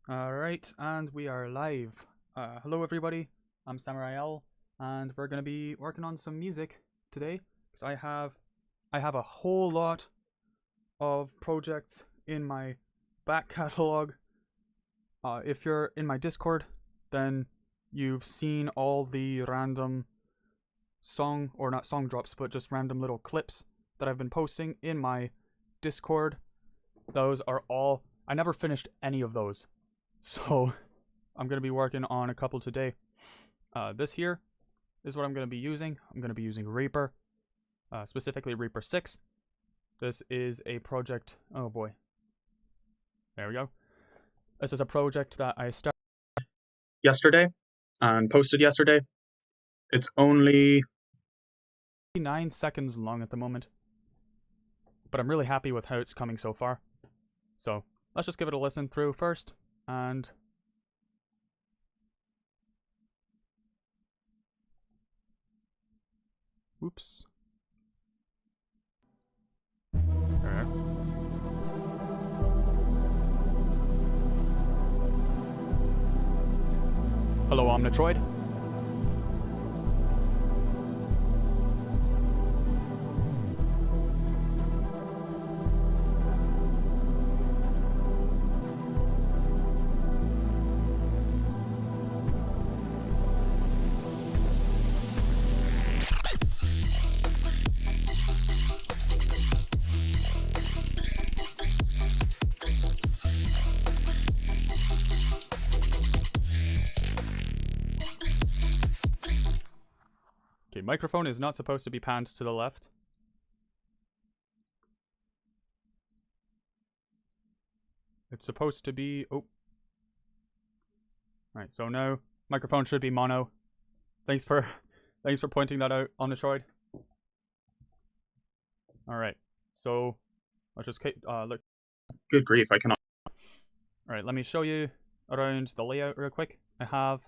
Alright, and we are live. Hello everybody, I'm Samurai L, and we're going to be working on some music today, because I have a whole lot of projects in my back catalogue. If you're in my Discord, then you've seen all the random song, or not song drops, but just random little clips that I've been posting in my Discord. Those are all, I never finished any of those. So I'm going to be working on a couple today. This here is what I'm going to be using. I'm going to be using Reaper, specifically Reaper 6. This is a project, oh boy. There we go. This is a project that I started yesterday and posted yesterday. It's only 9 seconds long at the moment, but I'm really happy with how it's coming so far. So let's just give it a listen through first. And oops. There. Hello, Omnitroid. Okay, microphone is not supposed to be panned to the left. It's supposed to be... oh. Right, so now microphone should be mono. Thanks for pointing that out, Omnitroid. Alright, so let's just look. Good grief, I cannot. Alright, let me show you around the layout real quick. I have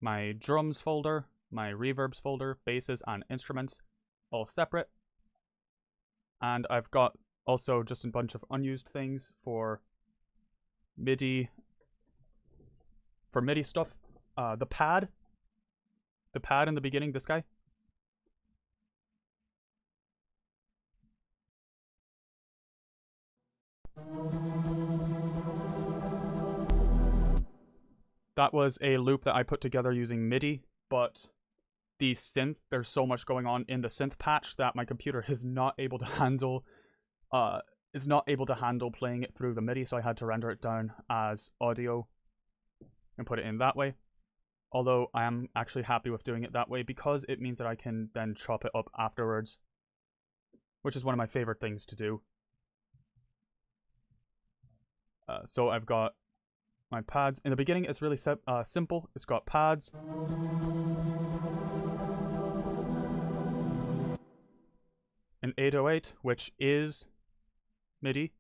my drums folder, my reverbs folder, basses and instruments all separate. And I've got also just a bunch of unused things for MIDI stuff. The pad in the beginning, this guy. That was a loop that I put together using MIDI, but the synth, there's so much going on in the synth patch that my computer is not able to handle playing it through the MIDI, so I had to render it down as audio and put it in that way. Although I am actually happy with doing it that way because it means that I can then chop it up afterwards, which is one of my favorite things to do. So I've got my pads. In the beginning, it's really simple. It's got pads. An 808, which is MIDI.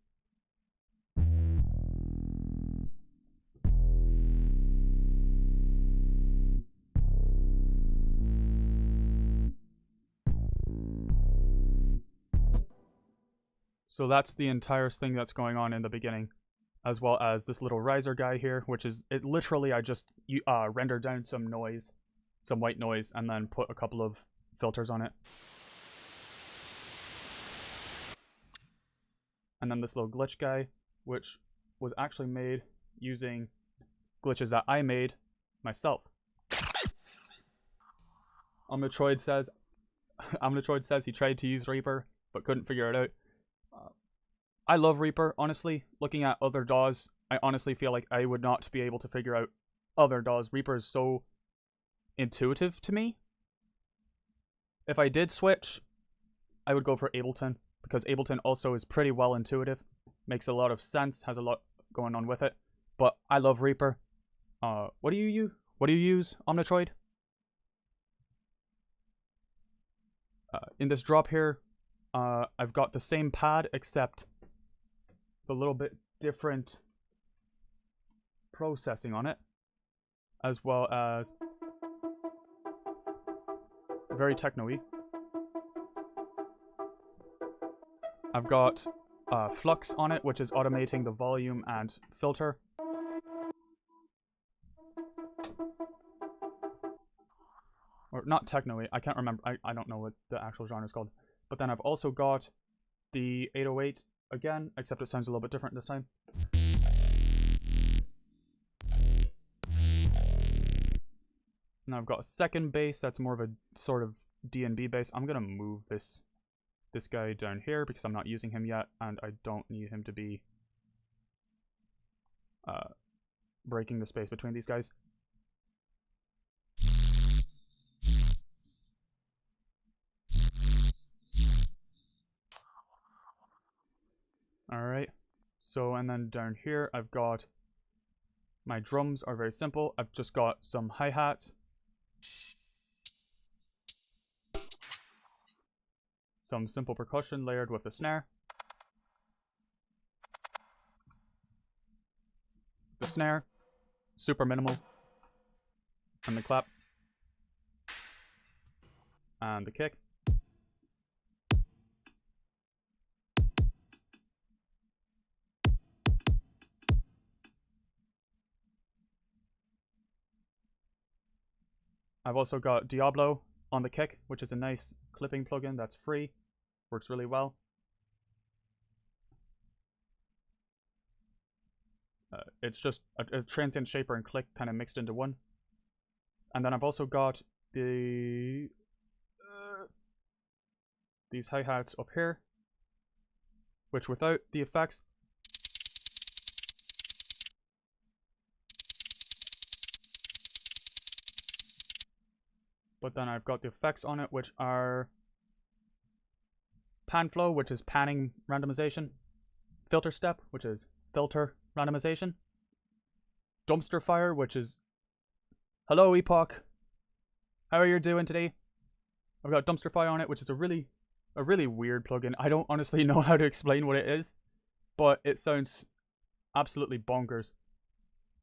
So that's the entire thing that's going on in the beginning, as well as this little riser guy here, which is, it literally, I just rendered down some noise, some white noise, and then put a couple of filters on it. And then this little glitch guy, which was actually made using glitches that I made myself. Omnitroid says he tried to use Reaper, but couldn't figure it out. I love Reaper, honestly. Looking at other DAWs, I honestly feel like I would not be able to figure out other DAWs. Reaper is so intuitive to me. If I did switch, I would go for Ableton, because Ableton also is pretty well intuitive. Makes a lot of sense, has a lot going on with it. But I love Reaper. What do you use, Omnitroid? In this drop here, I've got the same pad, except the little bit different processing on it, as well as very techno-y. I've got Flux on it, which is automating the volume and filter. not techno, I can't remember, I don't know what the actual genre is called. But then I've also got the 808 again, except it sounds a little bit different this time. Now I've got a second bass that's more of a sort of D&B bass. I'm gonna move this guy down here because I'm not using him yet, and I don't need him to be breaking the space between these guys. Alright, so and then down here I've got my drums are very simple. I've just got some hi-hats, some simple percussion layered with a snare. The snare, super minimal, and the clap, and the kick. I've also got Diablo on the kick, which is a nice clipping plugin that's free, works really well. It's just a transient shaper and click kind of mixed into one. And then I've also got these hi-hats up here, which without the effects, but then I've got the effects on it, which are pan flow, which is panning randomization, filter step, which is filter randomization, dumpster fire, which is hello Epoch, how are you doing today? I've got dumpster fire on it, which is a really weird plugin. I don't honestly know how to explain what it is, but it sounds absolutely bonkers.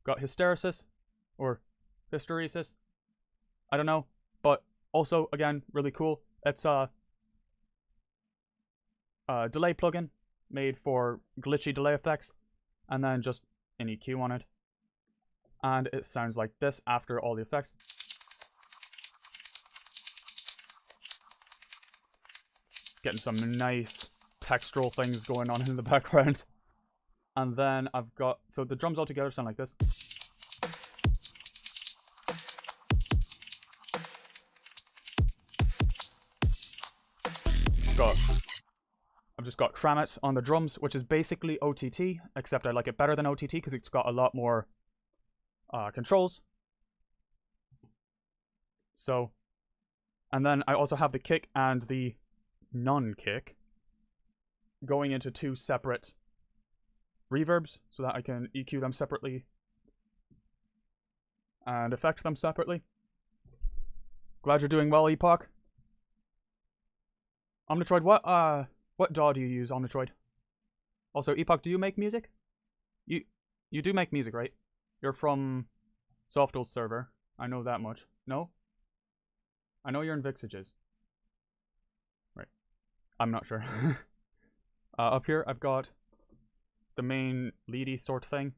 Got hysteresis or hysteresis, I don't know. But also, again, really cool. It's a delay plugin made for glitchy delay effects, and then just an EQ on it. And it sounds like this after all the effects. Getting some nice textural things going on in the background. And then I've got, so the drums all together sound like this. I've just got Kramit on the drums, which is basically OTT, except I like it better than OTT because it's got a lot more controls. So, and then I also have the kick and the non-kick going into two separate reverbs so that I can EQ them separately and effect them separately. Glad you're doing well, Epoch. Omnitroid, what DAW do you use, Omnitroid? Also, Epoch, do you make music? You do make music, right? You're from Softold server. I know that much. No? I know you're in Vixages. Right. I'm not sure. Up here, I've got the main leady sort of thing.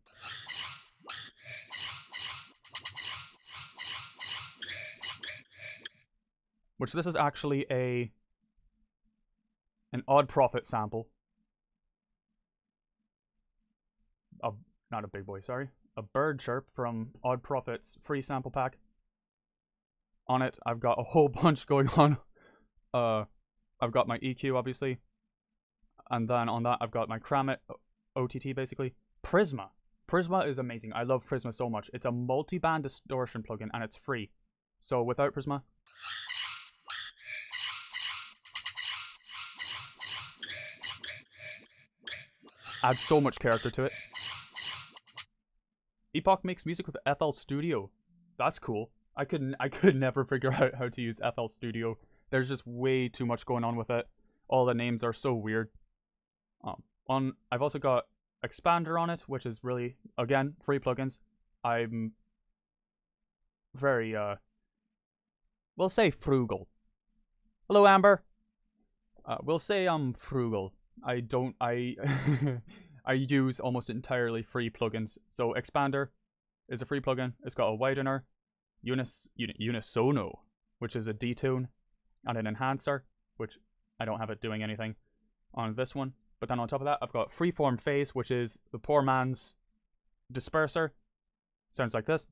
Which this is actually an Odd Prophet sample. Not a big boy, sorry. A bird chirp from Odd Prophet's free sample pack. On it, I've got a whole bunch going on. I've got my EQ, obviously. And then on that, I've got my Kramit OTT, basically. Prisma. Prisma is amazing. I love Prisma so much. It's a multi-band distortion plugin, and it's free. So without Prisma, adds so much character to it. Epoch makes music with FL Studio. That's cool. I could never figure out how to use FL Studio. There's just way too much going on with it. All the names are so weird. I've also got Expander on it, which is really, again, free plugins. I'm very we'll say frugal. Hello, Amber. We'll say I'm frugal. I use almost entirely free plugins. So Expander is a free plugin. It's got a widener, Unisono, which is a detune, and an enhancer, which I don't have it doing anything on this one. But then on top of that, I've got freeform phase, which is the poor man's disperser. Sounds like this.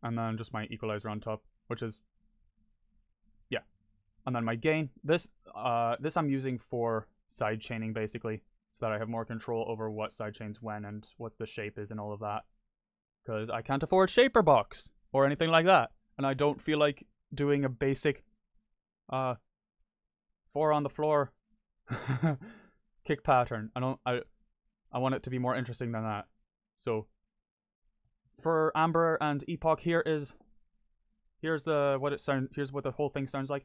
And then just my equalizer on top, which is, yeah. And then my gain. This I'm using for side chaining, basically, so that I have more control over what side chains when and what the shape is and all of that. Because I can't afford shaper box or anything like that, and I don't feel like doing a basic 4 on the floor kick pattern. I want it to be more interesting than that. So for Amber and Epoch, here's what the whole thing sounds like.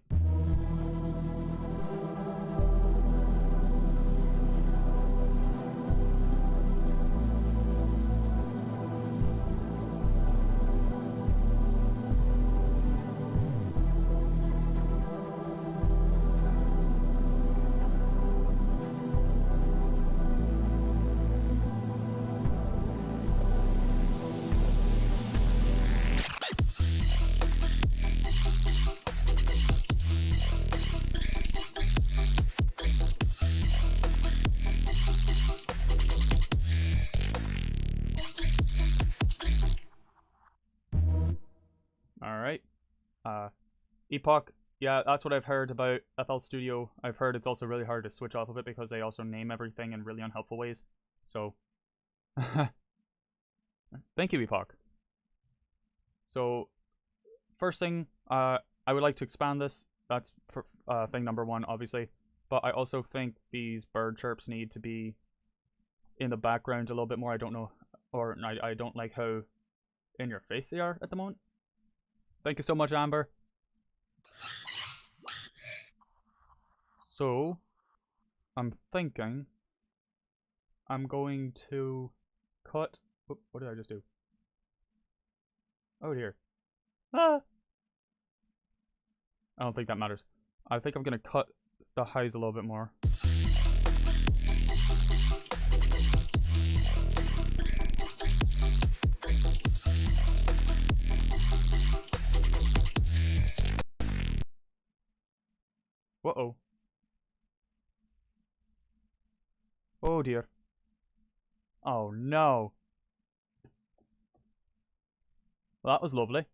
Alright. Epoch, yeah, that's what I've heard about FL Studio. I've heard it's also really hard to switch off of it because they also name everything in really unhelpful ways. So, thank you, Epoch. So, first thing, I would like to expand this. That's for, thing number 1, obviously. But I also think these bird chirps need to be in the background a little bit more. I don't know, or I don't like how in your face they are at the moment. Thank you so much, Amber. So, I'm thinking I'm going to cut... What did I just do? Oh dear. Ah! I don't think that matters. I think I'm going to cut the highs a little bit more. Uh-oh. Oh dear. Oh no. Well, that was lovely.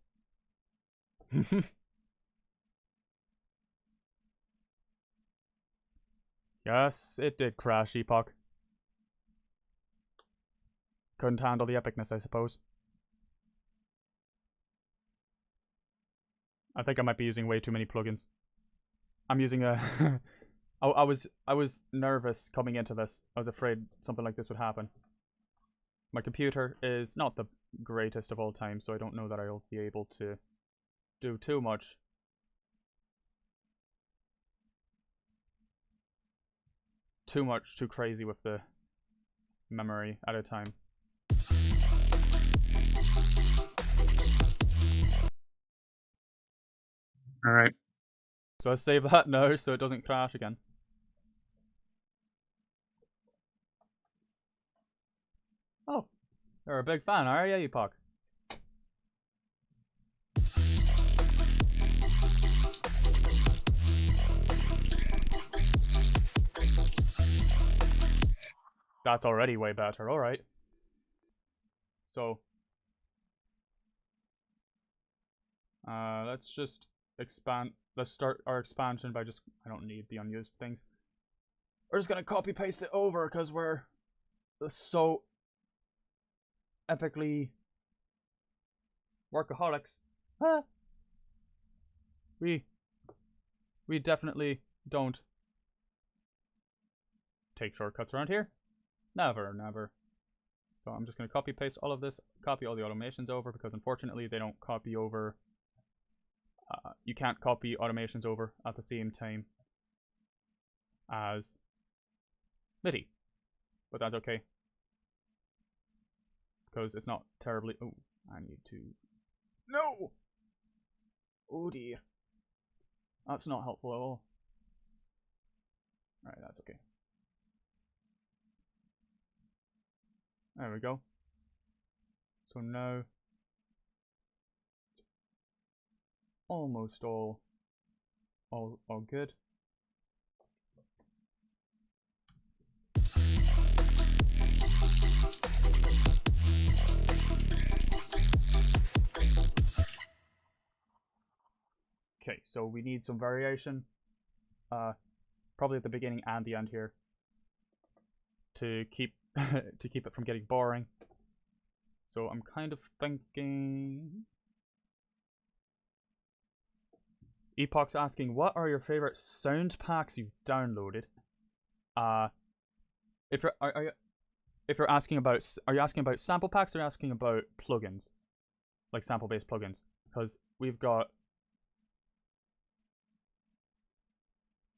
Yes, it did crash, Epoch. Couldn't handle the epicness, I suppose. I think I might be using way too many plugins. I'm using a... I was nervous coming into this. I was afraid something like this would happen. My computer is not the greatest of all time, so I don't know that I'll be able to do too much. Too crazy with the memory at a time. Alright. So I save that now so it doesn't crash again. Oh, you're a big fan, are you, Epoch? That's already way better, alright. So, let's just expand. Let's start our expansion by just, I don't need the unused things. We're just gonna copy paste it over because we're so epically workaholics. Ah. We definitely don't take shortcuts around here. Never, never. So I'm just going to copy paste all of this, copy all the automations over, because unfortunately they don't copy over. You can't copy automations over at the same time as MIDI, but that's okay because it's not terribly. Oh, I need to. No. Oh dear. That's not helpful at all. Alright, that's okay. There we go. So now almost all good. Okay, so we need some variation, probably at the beginning and the end here, to keep to keep it from getting boring. So I'm kind of thinking. Epoch's asking, what are your favorite sound packs you've downloaded? If you're asking about, are you asking about sample packs or are you asking about plugins, like sample-based plugins? Because we've got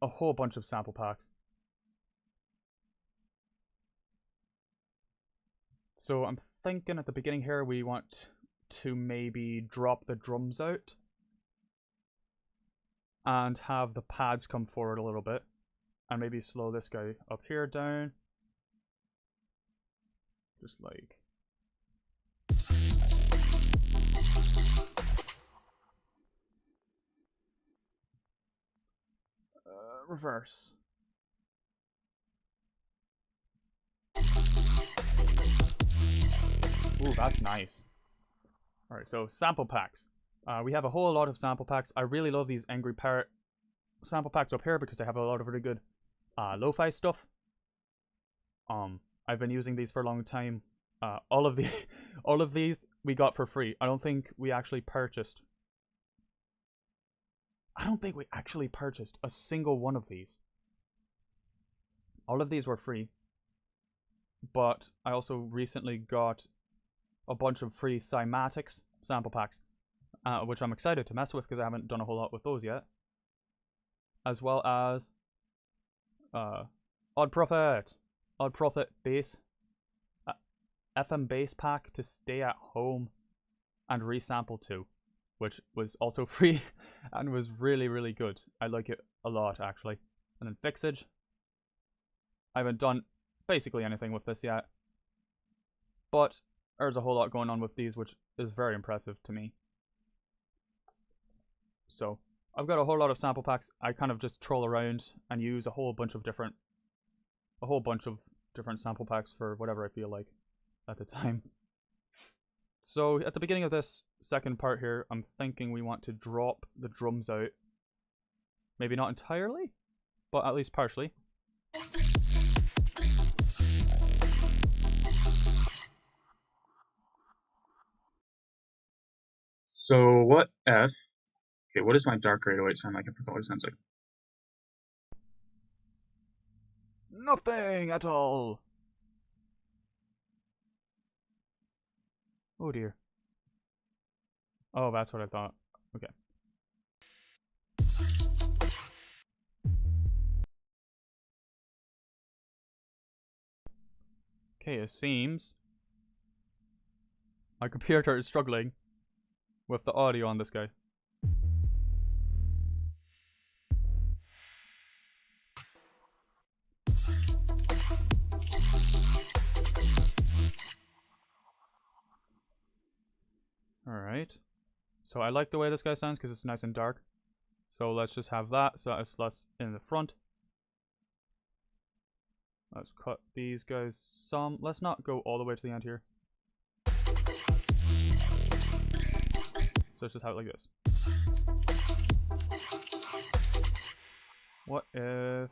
a whole bunch of sample packs. So I'm thinking at the beginning here we want to maybe drop the drums out and have the pads come forward a little bit, and maybe slow this guy up here down, just like reverse. Ooh, that's nice. Alright, so sample packs. We have a whole lot of sample packs. I really love these Angry Parrot sample packs up here because they have a lot of really good lo-fi stuff. I've been using these for a long time. All of these we got for free. I don't think we actually purchased a single one of these. All of these were free. But I also recently got a bunch of free cymatics sample packs, which I'm excited to mess with because I haven't done a whole lot with those yet. As well as Odd Prophet bass, FM bass pack to stay at home, and resample 2, which was also free and was really, really good. I like it a lot actually. And then Fixage. I haven't done basically anything with this yet, but there's a whole lot going on with these, which is very impressive to me. So I've got a whole lot of sample packs. I kind of just troll around and use a whole bunch of different sample packs for whatever I feel like at the time. So at the beginning of this second part here, I'm thinking we want to drop the drums out. Maybe not entirely, but at least partially. So what if... Okay, what does my dark 808 sound like? I forgot what it sounds like. Nothing at all! Oh dear. Oh, that's what I thought. Okay. Okay, it seems my computer is struggling with the audio on this guy. Alright. So I like the way this guy sounds because it's nice and dark. So let's just have that so it's less in the front. Let's cut these guys some. Let's not go all the way to the end here. So let's just have it like this. What if...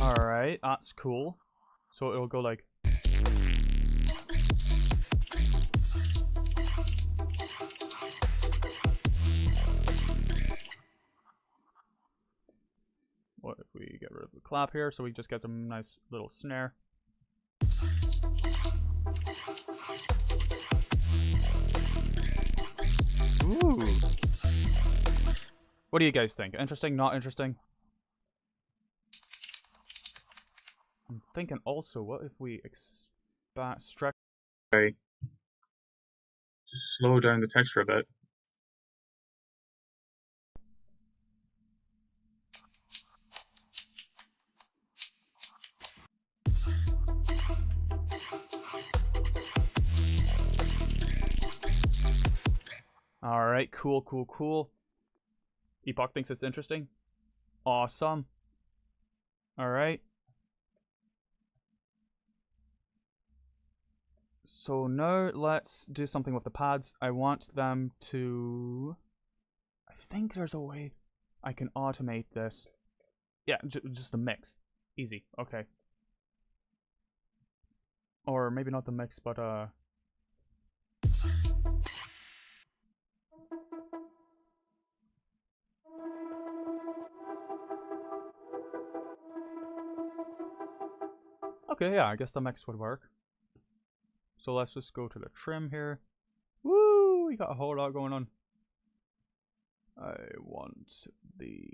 Alright, that's cool. So it'll go like... What if we get rid of the clap here so we just get some nice little snare? Ooh. What do you guys think? Interesting, not interesting? I'm thinking also, what if we stretch... Okay. Just slow down the texture a bit. Alright, cool, cool, cool. Epoch thinks it's interesting. Awesome. Alright. So now let's do something with the pads. I want them to... I think there's a way I can automate this. Yeah, just a mix. Easy. Okay. Or maybe not the mix, but okay, yeah, I guess the mix would work. So let's just go to the trim here. Woo! We got a whole lot going on. I want the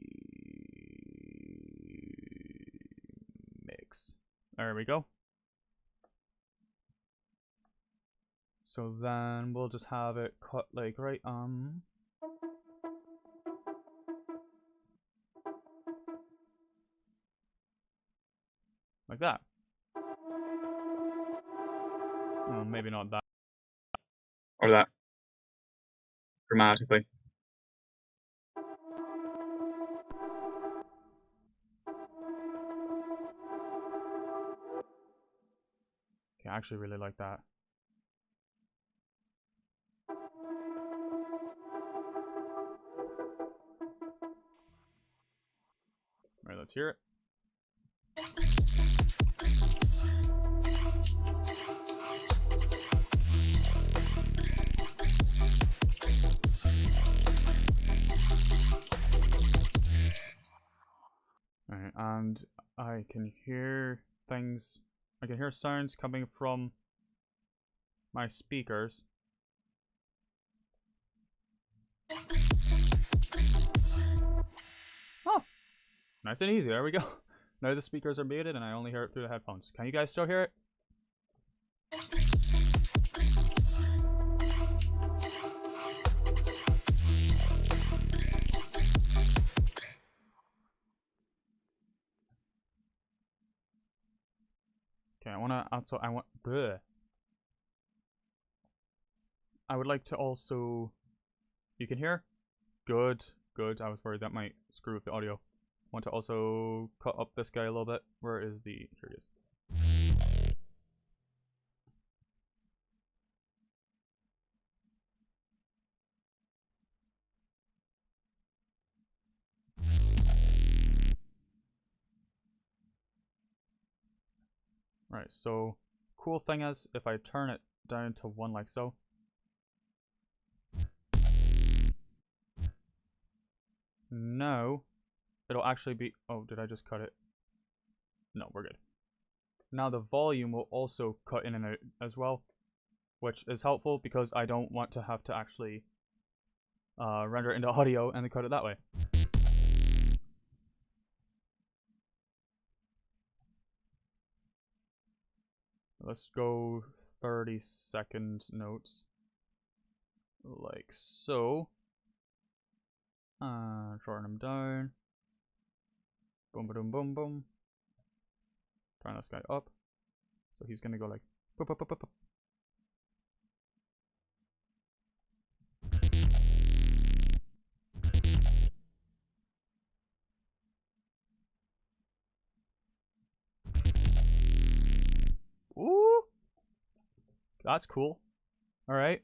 mix. There we go. So then we'll just have it cut like right like that. Oh, maybe not that. Or that. Dramatically. Okay, I actually really like that. Alright, let's hear it. Alright, and I can hear things. I can hear sounds coming from my speakers. Oh! Nice and easy, there we go. Now the speakers are muted and I only hear it through the headphones. Can you guys still hear it? Okay, I wanna also I would like to also... You can hear? Good, good. I was worried that might screw up the audio. Want to also cut up this guy a little bit. Where is the... Here he is. Right, so cool thing is if I turn it down to 1 like so. Now it'll actually be... Oh, did I just cut it? No, we're good. Now the volume will also cut in and out as well, which is helpful because I don't want to have to actually render it into audio and then cut it that way. Let's go 30-second notes. Like so. Shorten them down. Boom, boom, boom, boom. Turn this guy up. So he's gonna go like boop, boop, boop, boop, boop. Ooh! That's cool. Alright.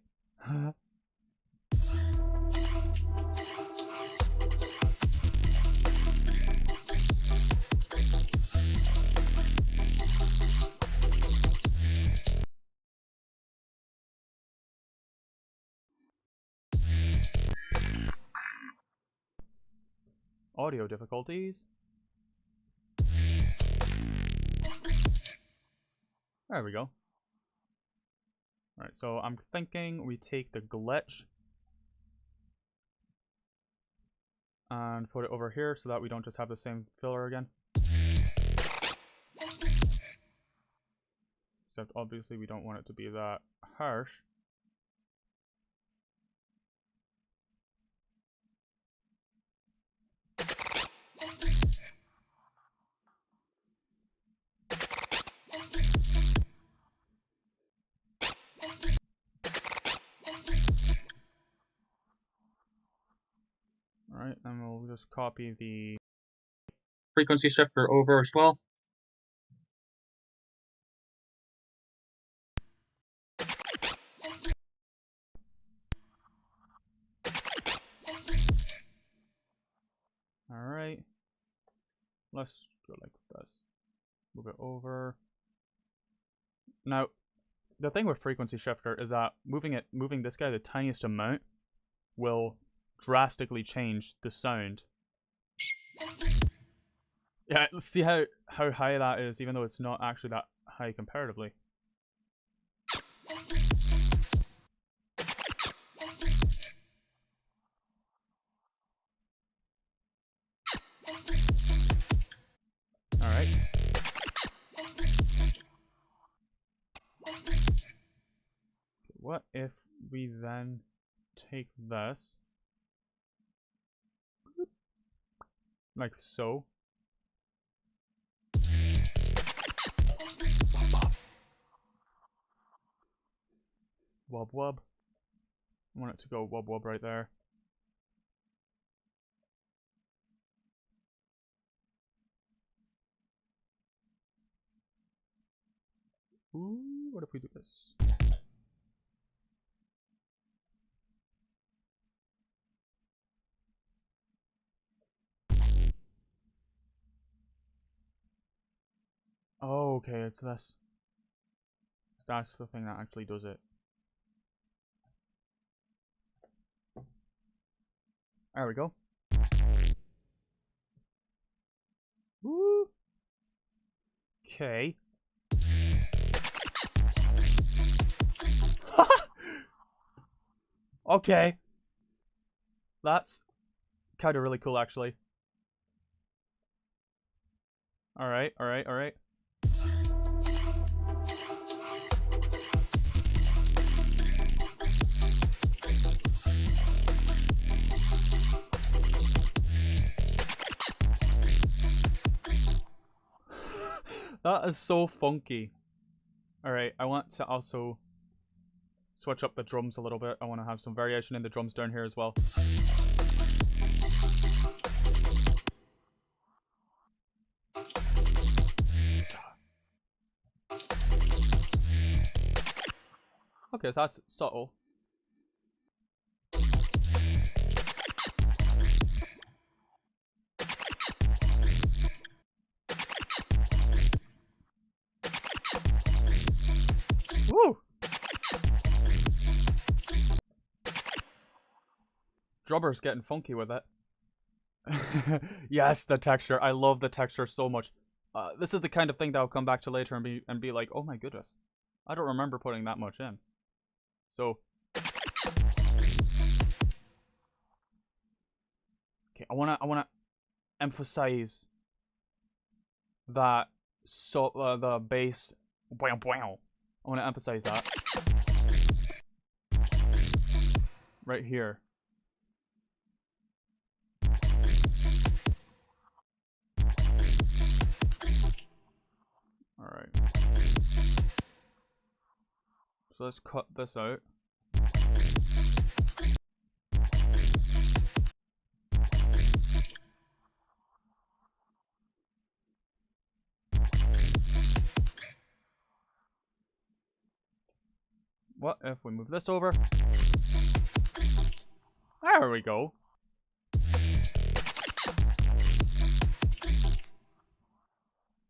Audio difficulties. There we go. Alright, so I'm thinking we take the glitch and put it over here so that we don't just have the same filler again. Except obviously we don't want it to be that harsh. Alright, and we'll just copy the frequency shifter over as well. Alright. Let's go like this. Move it over. Now, the thing with frequency shifter is that moving this guy the tiniest amount will drastically change the sound. Yeah, let's see how high that is, even though it's not actually that high comparatively. Alright. What if we then take this, like so. Wub wub. I want it to go wub wub right there. Ooh, what if we do this? Oh, okay, it's this. That's the thing that actually does it. There we go. Woo! Okay. Okay. That's kind of really cool, actually. Alright, alright, alright. That is so funky. Alright, I want to also switch up the drums a little bit. I want to have some variation in the drums down here as well. Okay, so that's subtle. Woo! Drummer's getting funky with it. Yes, the texture. I love the texture so much. This is the kind of thing that I'll come back to later and be like, oh my goodness, I don't remember putting that much in. So, okay, I wanna emphasize that the bass. Wow, wow. I wanna emphasize that right here. Alright. So let's cut this out. What if we move this over? There we go.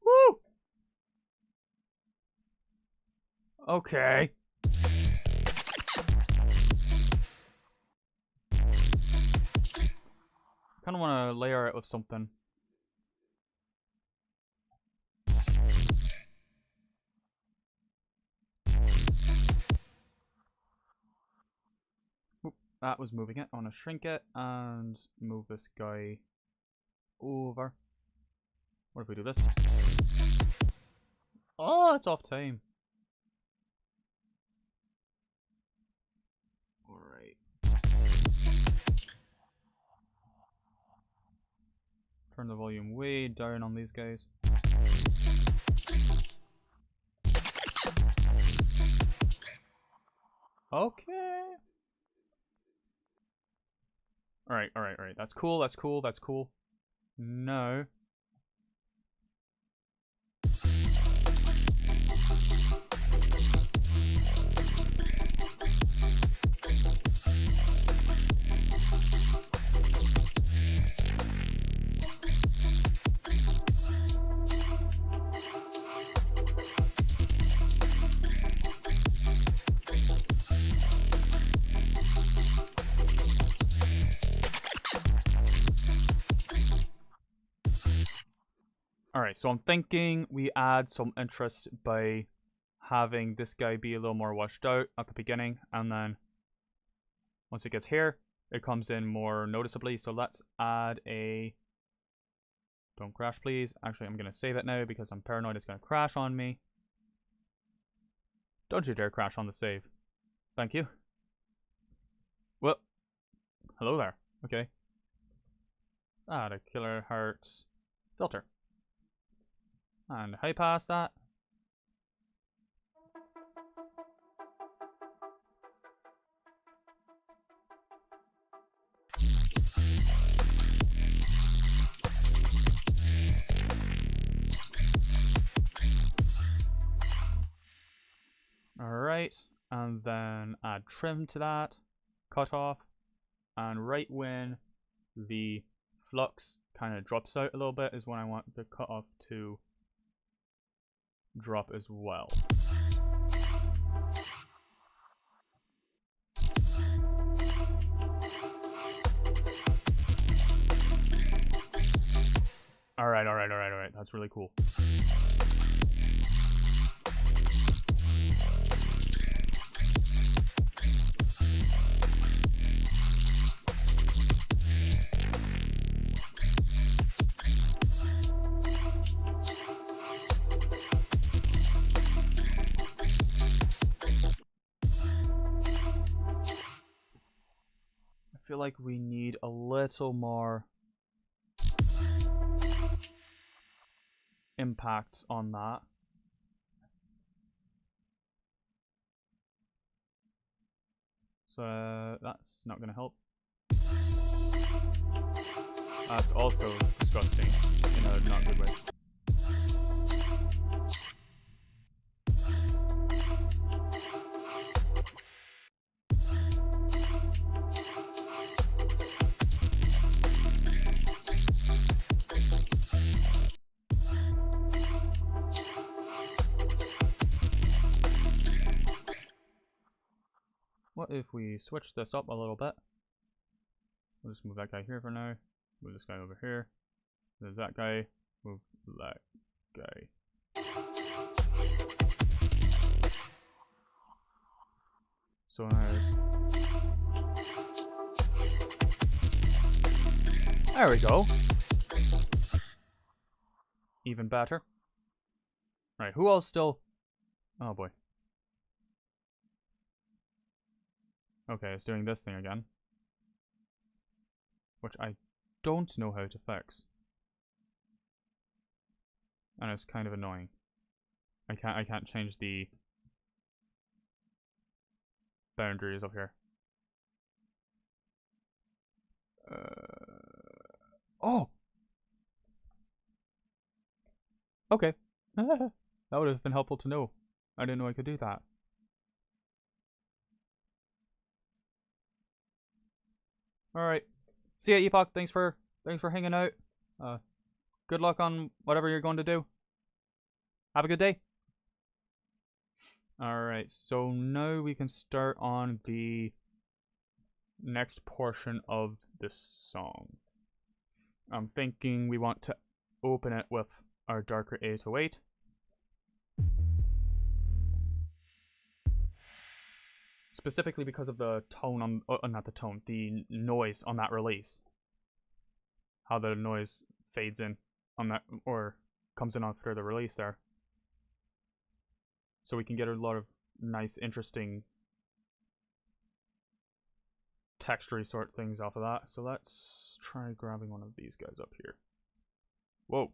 Woo! Okay. Kind of want to layer it with something. Oop, that was moving it. I want to shrink it and move this guy over. What if we do this? Oh, it's off time. Alright. Turn the volume way down on these guys. Okay. Alright, alright, alright. That's cool, that's cool, that's cool. No. Alright, so I'm thinking we add some interest by having this guy be a little more washed out at the beginning, and then once it gets here, it comes in more noticeably. So let's add a... Don't crash, please. Actually, I'm going to save it now because I'm paranoid it's going to crash on me. Don't you dare crash on the save. Thank you. Well, hello there. Okay. Add a killer hearts filter. And high pass that. Alright, and then add trim to that, cut off, and right when the flux kind of drops out a little bit is when I want the cutoff to drop as well. Alright, alright, alright, alright. That's really cool. I feel like we need a little more impact on that. So that's not going to help. That's also disgusting in a not good way. What if we switch this up a little bit? We'll just move that guy here for now. Move this guy over here. There's that guy. Move that guy. So nice. There we go. Even better. Right, who else still... Oh boy. Okay, it's doing this thing again. Which I don't know how to fix. And it's kind of annoying. I can't change the boundaries up here. Oh! Okay. That would have been helpful to know. I didn't know I could do that. Alright. See ya, Epoch. Thanks for hanging out. Good luck on whatever you're going to do. Have a good day. Alright, so now we can start on the next portion of the song. I'm thinking we want to open it with our darker 808. Specifically because of the tone on, not the tone, the noise on that release. How the noise fades in on that, or comes in after the release there. So we can get a lot of nice, interesting textury sort things off of that. So let's try grabbing one of these guys up here. Whoa.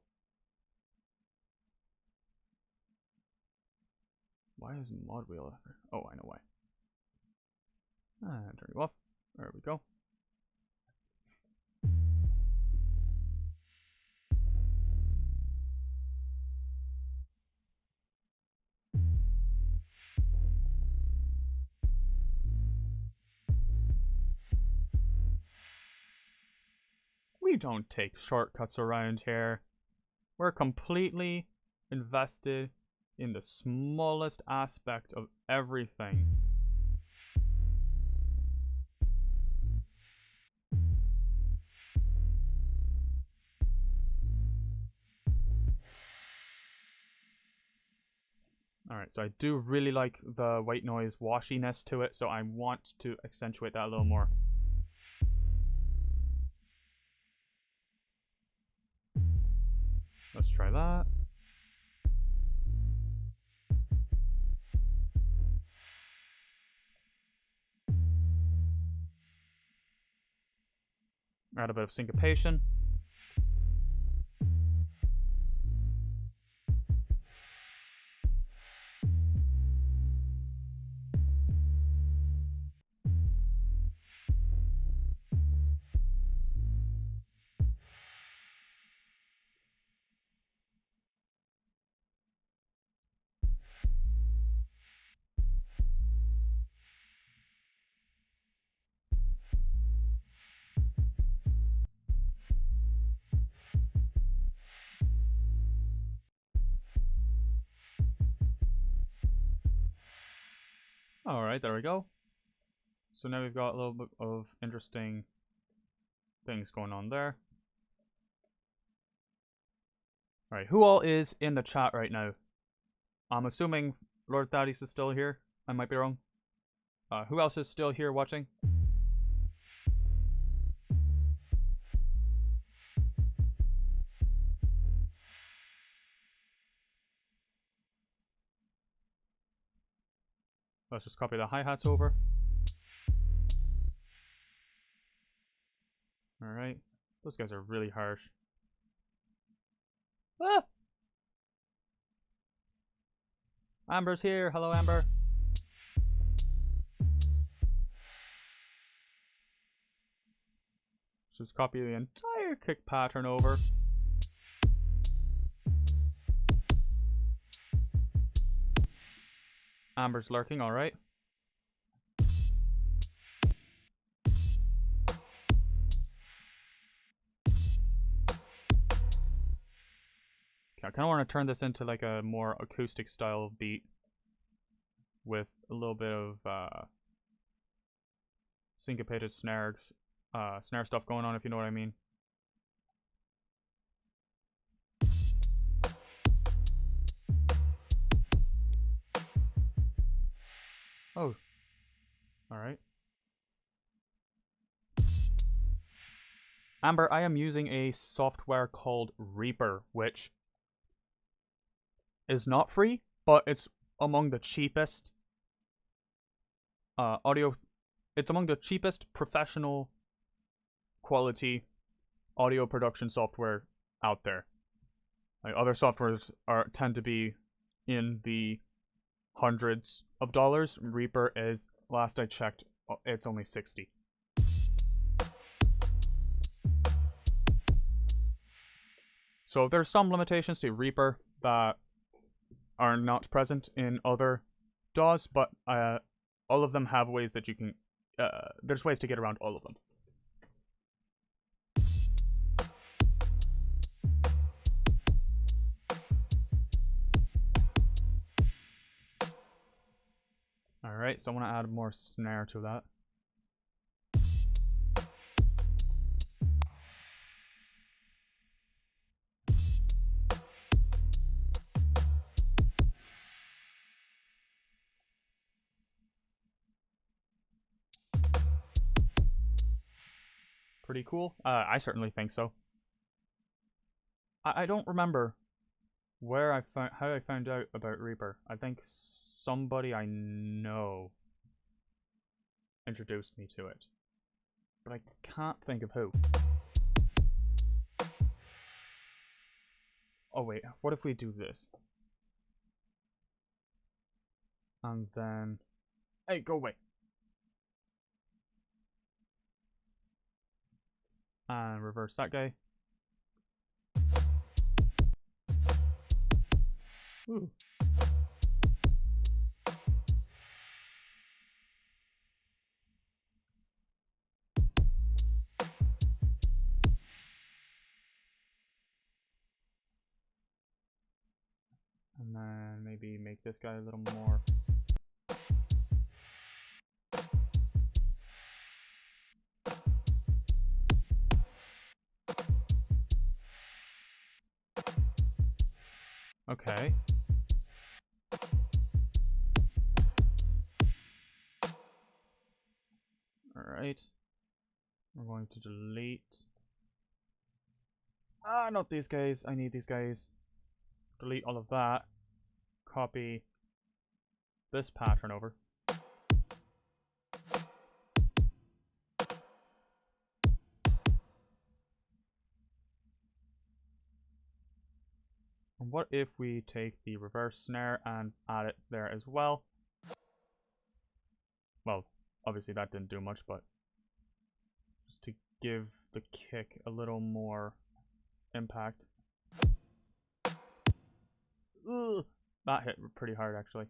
Why is mod wheel after? Oh, I know why. And turn you off. There we go. don't take shortcuts around here. We're completely invested in the smallest aspect of everything. Alright, so I do really like the white noise washiness to it, so I want to accentuate that a little more. Let's try that. Add a bit of syncopation. Alright, there we go. So now we've got a little bit of interesting things going on there. Alright, who all is in the chat right now? I'm assuming Lord Thaddeus is still here. I might be wrong. Who else is still here watching? Let's just copy the hi-hats over. Alright. Those guys are really harsh. Ah! Amber's here. Hello, Amber. Just copy the entire kick pattern over. Amber's lurking, alright. I kind of want to turn this into like a more acoustic style beat with a little bit of syncopated snare stuff going on, if you know what I mean. Oh, alright. Amber, I am using a software called Reaper, which is not free, but it's among the cheapest it's among the cheapest professional quality audio production software out there. Like, other softwares tend to be in the hundreds of dollars. Reaper is, last I checked, it's only 60. So there's some limitations to Reaper that are not present in other DAWs, but all of them have ways that you can, there's ways to get around all of them. Alright, so I want to add more snare to that. Pretty cool. I certainly think so. I don't remember where how I found out about Reaper. I think somebody I know introduced me to it, but I can't think of who. Oh wait, what if we do this? And then, hey, go away. And reverse that guy. Ooh. maybe make this guy a little more. Okay. Alright. We're going to delete. Ah, not these guys. I need these guys. Delete all of that. Copy this pattern over. And what if we take the reverse snare and add it there as well? Well, obviously that didn't do much, but just to give the kick a little more impact. Ugh, that hit pretty hard, actually.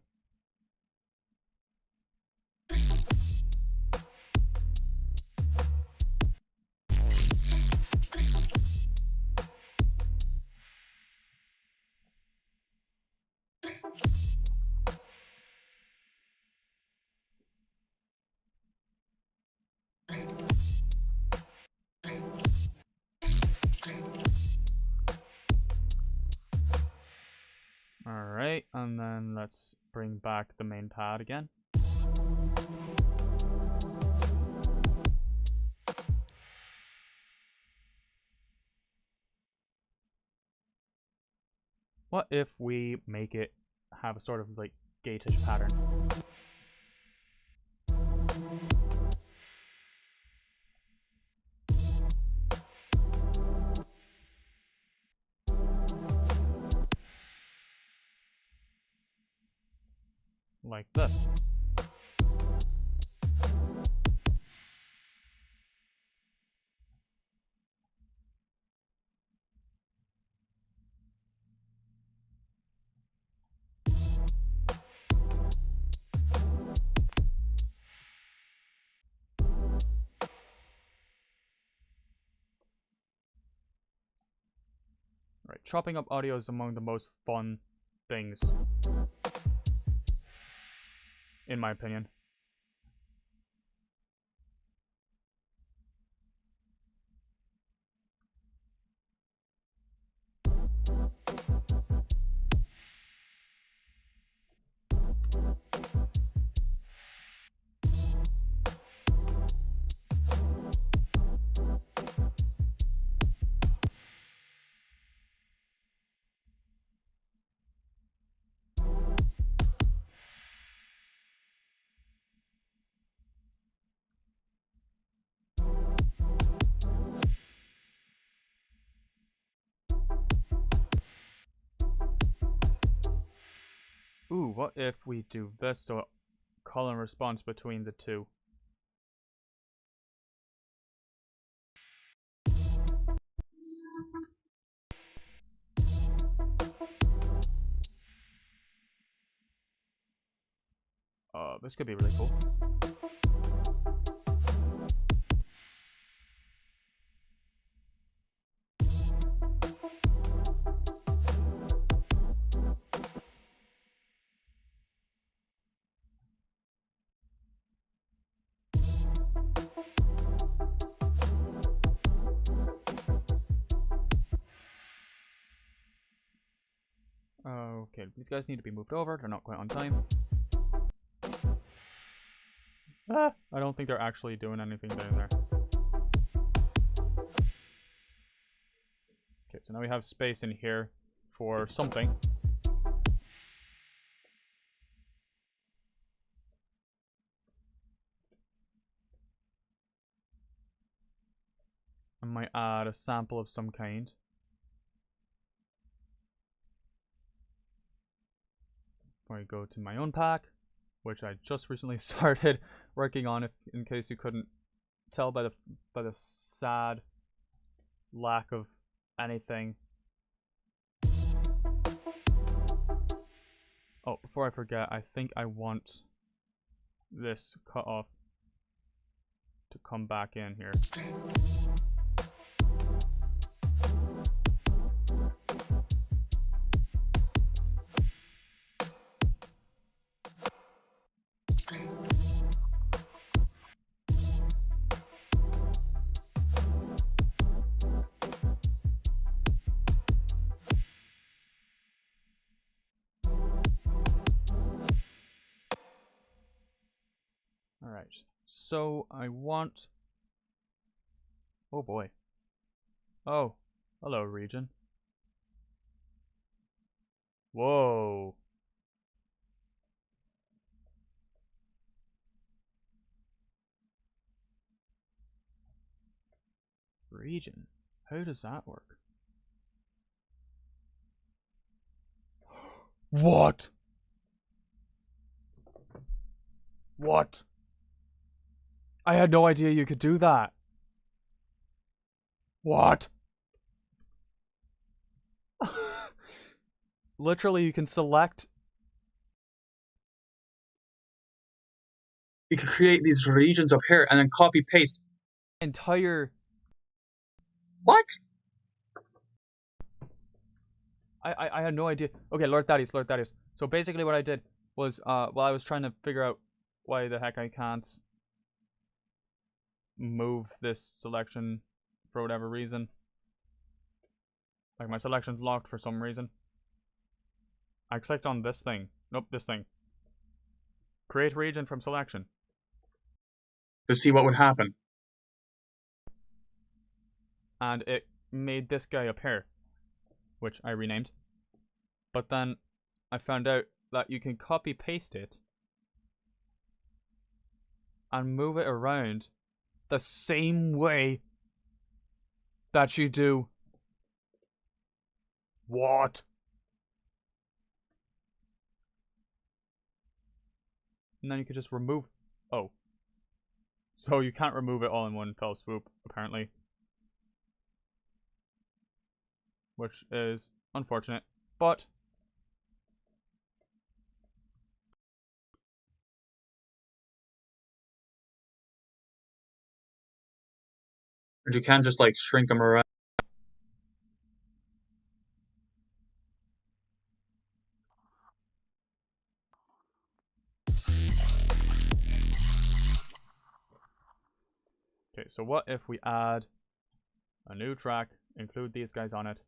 Alright, and then let's bring back the main pad again. What if we make it have a sort of like gatish pattern? Like this. Right, chopping up audio is among the most fun things, in my opinion. Ooh, what if we do this so call and response between the two? This could be really cool. Okay, these guys need to be moved over. They're not quite on time. Ah, I don't think they're actually doing anything down there. Okay, so now we have space in here for something. I might add a sample of some kind. I go to my own pack, which I just recently started working on, if in case you couldn't tell by the sad lack of anything. Oh, before I forget, I think I want this cut off to come back in here. Right. So I want... Oh boy. Oh. Hello, region. Whoa. Region. How does that work? What? What? I had no idea you could do that. What? Literally, you can select... You can create these regions up here and then copy paste. entire... What? I had no idea. Okay, Lord Thaddeus. So basically what I did was, while I was trying to figure out why the heck I can't move this selection for whatever reason. Like, my selection's locked for some reason. I clicked on this thing. Nope, this thing. Create region from selection. To see what would happen. And it made this guy appear, which I renamed. But then I found out that you can copy paste it and move it around the same way that you do. What? And then you could just remove... Oh. So you can't remove it all in one fell swoop, apparently. Which is unfortunate. But... But you can't just like shrink them around. Okay, so what if we add a new track, include these guys on it,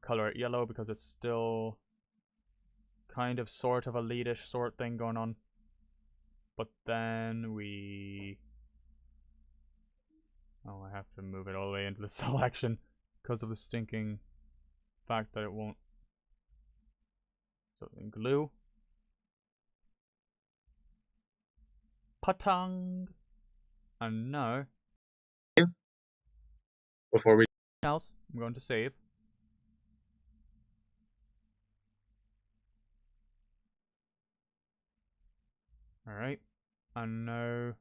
color it yellow because it's still kind of sort of a leadish sort thing going on. But then we... Oh, I have to move it all the way into the selection because of the stinking fact that it won't. So then glue. Patang. And now, Before we... else, I'm going to save. Alright. And now,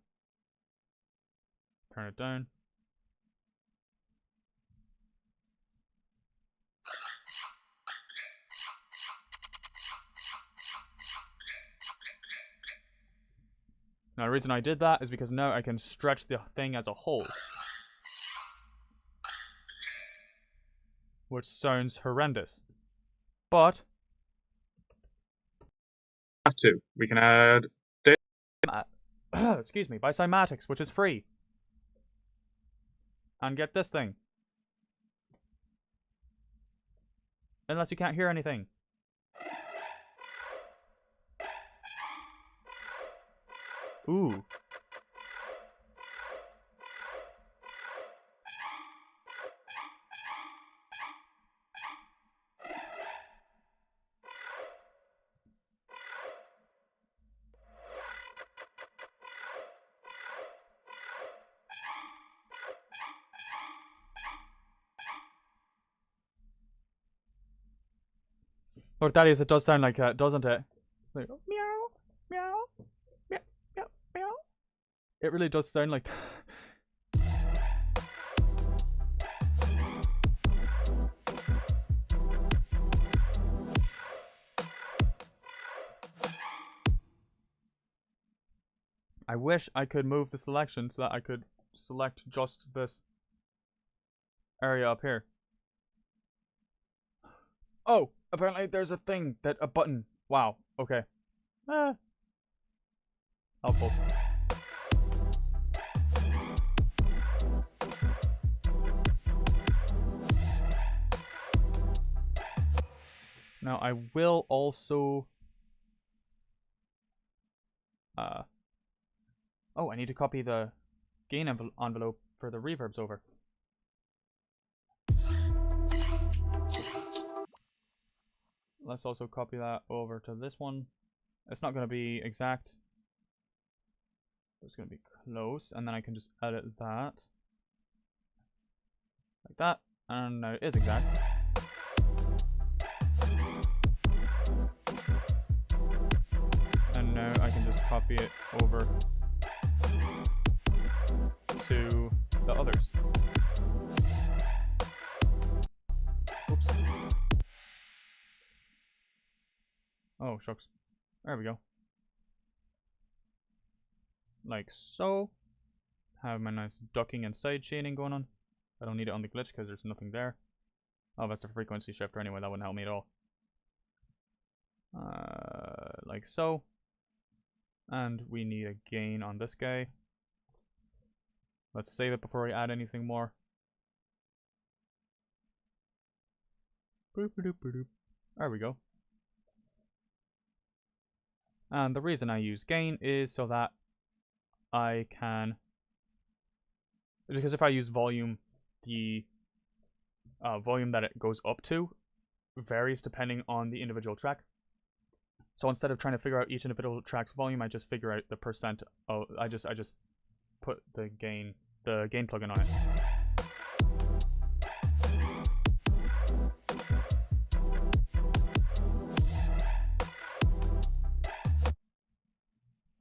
turn it down. Now, the reason I did that is because now I can stretch the thing as a whole. Which sounds horrendous. But... have to. We can add... excuse me, by Cymatics, which is free. And get this thing. Unless you can't hear anything. Ooh. Lord Thaddeus, it does sound like that, doesn't it? Like, meow, meow, meow, meow, meow. It really does sound like that. I wish I could move the selection so that I could select just this area up here. Oh, apparently there's a thing a button. Wow. Okay. Helpful. Now I will also Oh, I need to copy the gain envelope for the reverbs over. Let's also copy that over to this one. It's not going to be exact. It's going to be close, and then I can just edit that. Like that, and now it is exact. And now I can just copy it over to the others. Oops. Oh, shucks. There we go. Like so. Have my nice ducking and side chaining going on. I don't need it on the glitch because there's nothing there. Oh, that's a frequency shifter anyway. That wouldn't help me at all. Like so. And we need a gain on this guy. Let's save it before we add anything more. Boop, boop, boop, boop. There we go. And the reason I use gain is so that I can... Because if I use volume, the volume that it goes up to varies depending on the individual track. So instead of trying to figure out each individual track's volume, I just figure out the percent. Oh, I just put the gain plugin on it.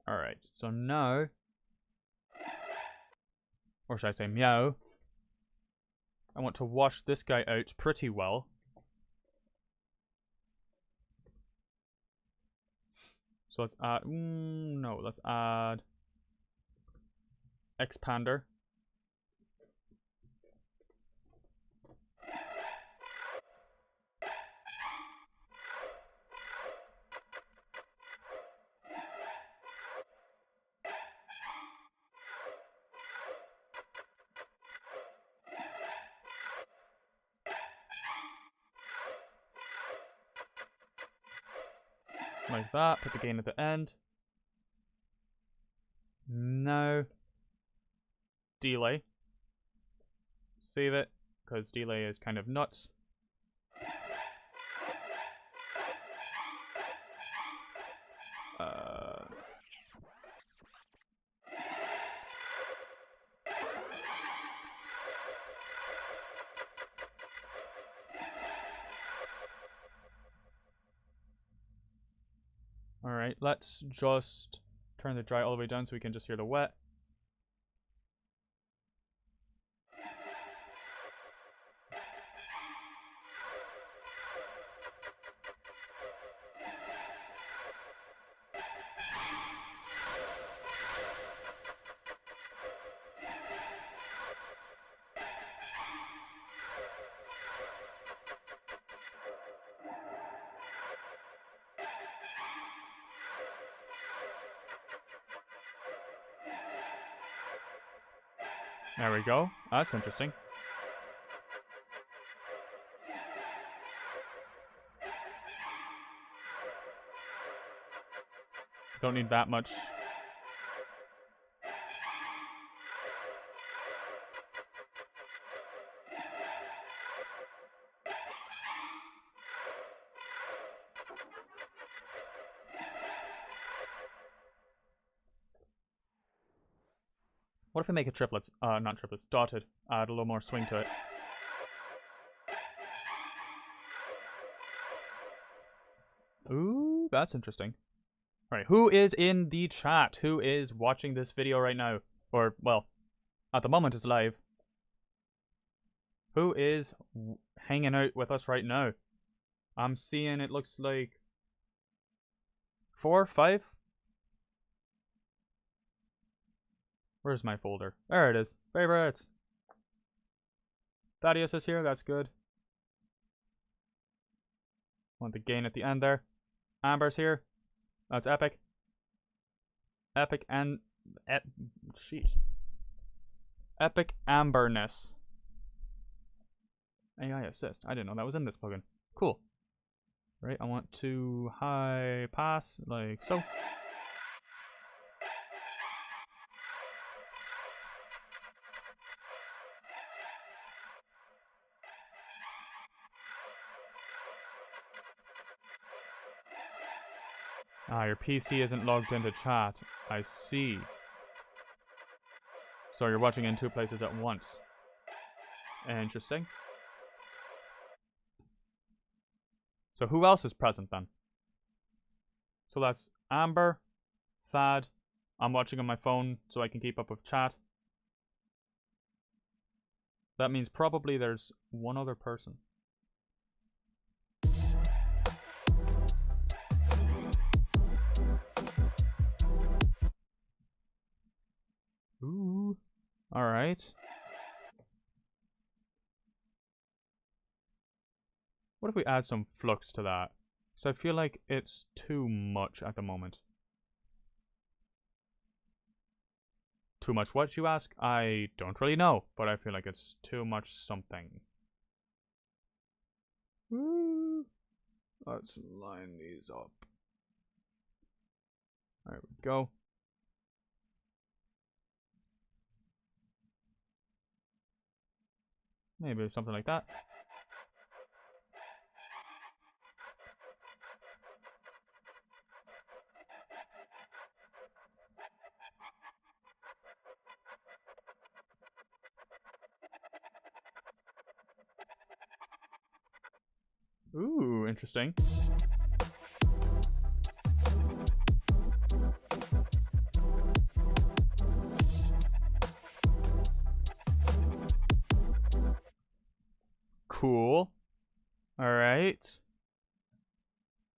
Alright, so now, or should I say meow, I want to wash this guy out pretty well. So let's add, no, let's add expander. Like that, put the gain at the end. Now, delay. Save it, because delay is kind of nuts. Alright, let's just turn the dry all the way down so we can just hear the wet. There we go. That's interesting. Don't need that much. What if we make it triplets? Not triplets, dotted. Add a little more swing to it. Ooh, that's interesting. Alright, who is in the chat? Who is watching this video right now? Or, well, at the moment it's live. Who is hanging out with us right now? I'm seeing it looks like 4, 5? Where's my folder? There it is. Favorites. Thaddeus is here. That's good. Want the gain at the end there. Amber's here. That's epic. Epic and... sheesh. Epic Amberness. AI assist. I didn't know that was in this plugin. Cool. Right, I want to high pass like so. Ah, your PC isn't logged into chat. I see. So you're watching in two places at once. Interesting. So who else is present then? So that's Amber, Thad. I'm watching on my phone so I can keep up with chat. That means probably there's one other person. Ooh. Alright. What if we add some flux to that? So I feel like it's too much at the moment. Too much what, you ask? I don't really know, but I feel like it's too much something. Ooh. Let's line these up. There we go. Maybe something like that. Ooh, interesting. Cool. Alright.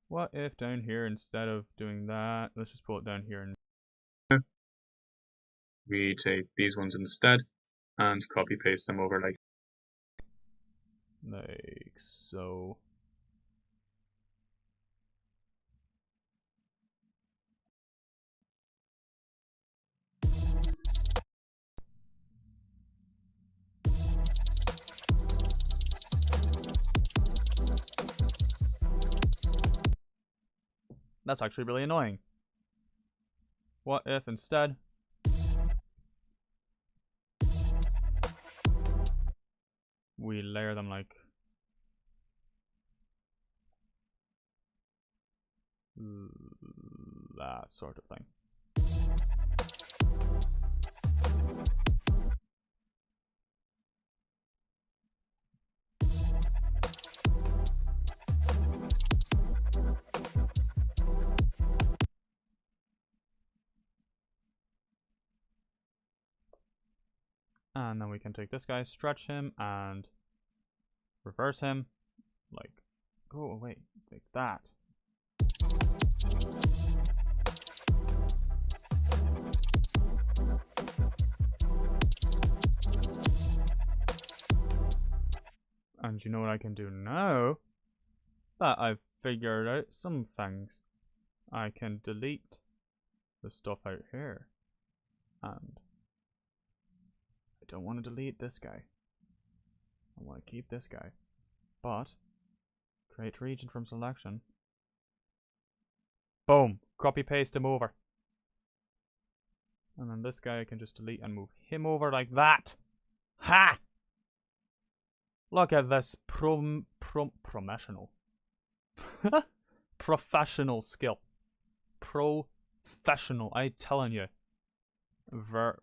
What if down here, instead of doing that, let's just pull it down here and We take these ones instead and copy paste them over like so. That's actually really annoying. What if instead we layer them like that sort of thing? And then we can take this guy, stretch him, and reverse him. Like, go away, like that. And you know what I can do now? That I've figured out some things. I can delete the stuff out here. And I don't want to delete this guy. I want to keep this guy. But create region from selection. Boom. Copy paste him over. And then this guy I can just delete and move him over like that. Ha! Look at this professional. Professional skill. Professional. I telling you. Verse.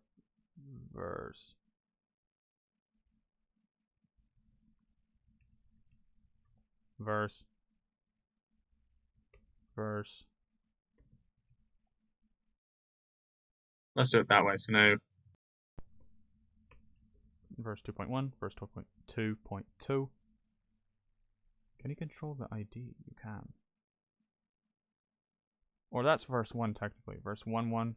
Verse. let's do it that way. So now Verse 2.1, verse 2.2. Can you control the ID? You can. Or that's verse 1 technically. Verse 1.1.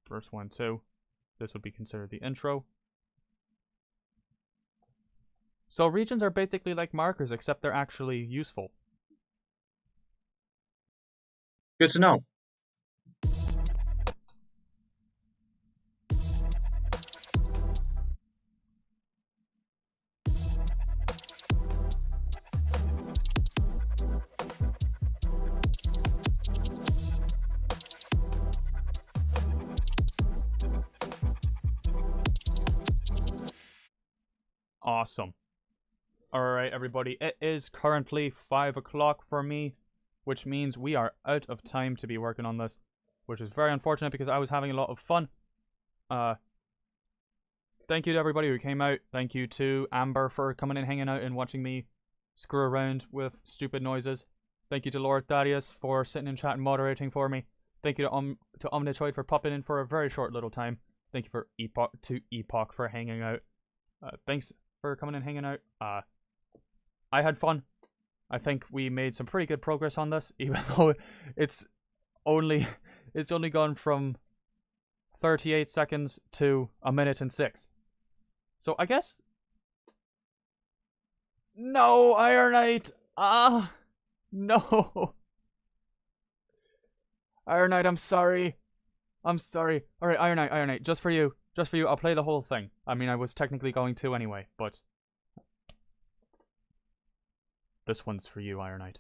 Verse 1.2. This would be considered the intro. So regions are basically like markers, except they're actually useful. good to know. Awesome. Alright, everybody, it is currently 5 o'clock for me, which means we are out of time to be working on this, which is very unfortunate because I was having a lot of fun. Thank you to everybody who came out. Thank you to Amber for coming and hanging out and watching me screw around with stupid noises. Thank you to Lord Thaddeus for sitting in chat and moderating for me. Thank you to Omnitroid for popping in for a very short little time. Thank you for Epoch for hanging out. Thanks for coming and hanging out. I had fun. I think we made some pretty good progress on this, even though it's only gone from 38 seconds to 1 minute and 6. So I guess no, Ironite. No. Ironite, I'm sorry. I'm sorry. Alright, Ironite, just for you. Just for you, I'll play the whole thing. I mean, I was technically going to anyway, but this one's for you, Ironite.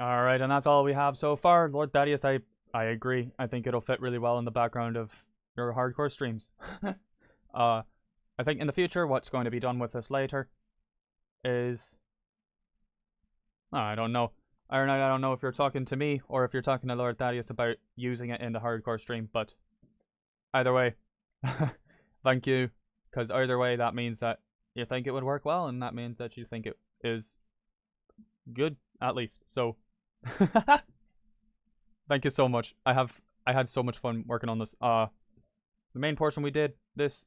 Alright, and that's all we have so far. Lord Thaddeus, I agree. I think it'll fit really well in the background of your hardcore streams. I think in the future, what's going to be done with this later is... I don't know. I don't know if you're talking to me or if you're talking to Lord Thaddeus about using it in the hardcore stream, but either way, thank you. Because either way, that means that you think it would work well, and that means that you think it is good, at least. So... Thank you so much. I had so much fun working on this. The main portion we did this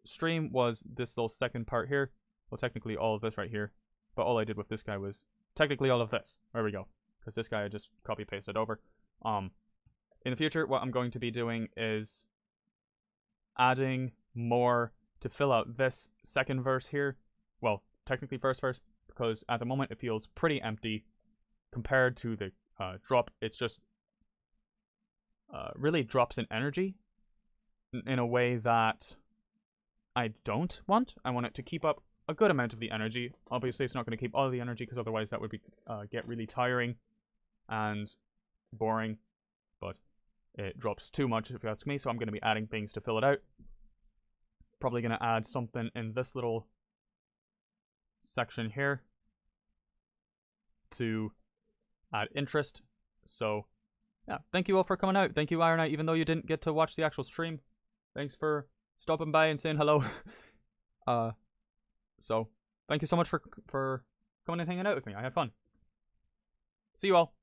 stream was this little second part here. Well, technically all of this right here, but all I did with this guy was technically all of this. There we go. Because this guy I just copy pasted over. In the future, what I'm going to be doing is adding more to fill out this second verse here. Well, technically first verse, because at the moment it feels pretty empty. Compared to the drop, it's just really drops in energy in a way that I don't want. I want it to keep up a good amount of the energy. Obviously, it's not going to keep all of the energy because otherwise that would be get really tiring and boring. But it drops too much if you ask me, so I'm going to be adding things to fill it out. Probably going to add something in this little section here to add interest. So yeah, thank you all for coming out. Thank you, Ironite, even though you didn't get to watch the actual stream. Thanks for stopping by and saying hello. So thank you so much for coming and hanging out with me. I had fun. See you all.